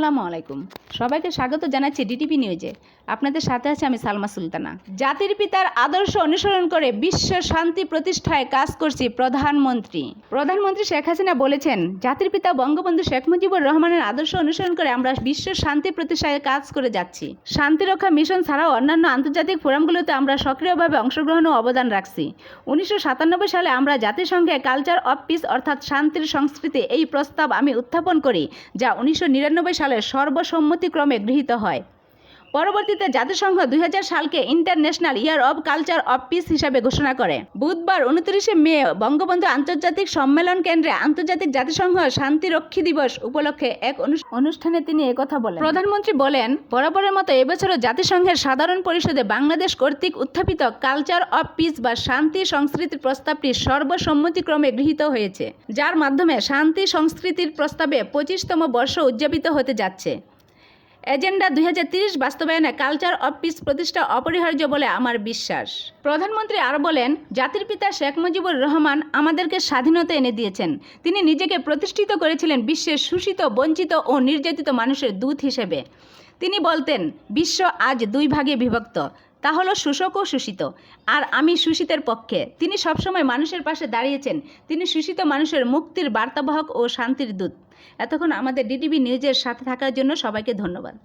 আসসালামু আলাইকুম। সবাইকে স্বাগত জানাচ্ছি ডিটিভি নিউজে। আপনাদের সাথে আছে আমি সালমা সুলতানা। জাতির পিতার আদর্শ অনুসরণ করে বিশ্ব শান্তি প্রতিষ্ঠায় কাজ করছি প্রধানমন্ত্রী শেখ হাসিনা বলেছেন, জাতির পিতা বঙ্গবন্ধু শেখ মুজিবুর রহমানের আদর্শ অনুসরণ করে আমরা বিশ্ব শান্তি প্রতিষ্ঠায় কাজ করে যাচ্ছি। শান্তিরক্ষা মিশন ছাড়াও অন্যান্য আন্তর্জাতিক ফোরামগুলোতে আমরা সক্রিয়ভাবে অংশগ্রহণ ও অবদান রাখছি। 1997 সালে আমরা জাতিসংঘে কালচার অফ পিস অর্থাৎ শান্তির সংস্কৃতি এই প্রস্তাব আমি উত্থাপন করি, যা 1999 সালে সর্বসম্মতিক্রমে গৃহীত হয়। পরবর্তীতে জাতিসংঘ 2000 সালকে international year of culture of peace হিসাবে ঘোষণা করে। বুধবার 29 মে বঙ্গবন্ধু আন্তর্জাতিক সম্মেলন কেন্দ্রে আন্তর্জাতিক জাতিসংঘ শান্তিরক্ষী দিবস উপলক্ষে এক অনুষ্ঠানে তিনি একথা বলেন। প্রধানমন্ত্রী বলেন, বরাবরের মতো এবছরও জাতিসংঘের সাধারণ পরিষদে বাংলাদেশ কর্তৃক উত্থাপিত কালচার অফ পিস বা শান্তি সংস্কৃতির প্রস্তাবটি সর্বসম্মতিক্রমে গৃহীত হয়েছে, যার মাধ্যমে শান্তি সংস্কৃতির প্রস্তাবে 25তম বর্ষ উদযাপিত হতে যাচ্ছে। এজেন্ডা 2030 বাস্তবায়নে কালচার অফ পিস প্রতিষ্ঠা অপরিহার্য বলে আমার বিশ্বাস। প্রধানমন্ত্রী আরও বলেন, জাতির পিতা শেখ মুজিবুর রহমান আমাদেরকে স্বাধীনতা এনে দিয়েছেন। তিনি নিজেকে প্রতিষ্ঠিত করেছিলেন বিশ্বের শোষিত, বঞ্চিত ও নির্যাতিত মানুষের দূত হিসেবে। তিনি বলতেন, বিশ্ব আজ দুই ভাগে বিভক্ত, তা হলো শোষক ও শোষিত, আর আমি শোষিতের পক্ষে। তিনি সবসময় মানুষের পাশে দাঁড়িয়েছেন। তিনি শোষিত মানুষের মুক্তির বার্তাবাহক ও শান্তির দূত। এতক্ষণ আমাদের ডিটিভি নিউজের সাথে থাকার জন্য সবাইকে ধন্যবাদ।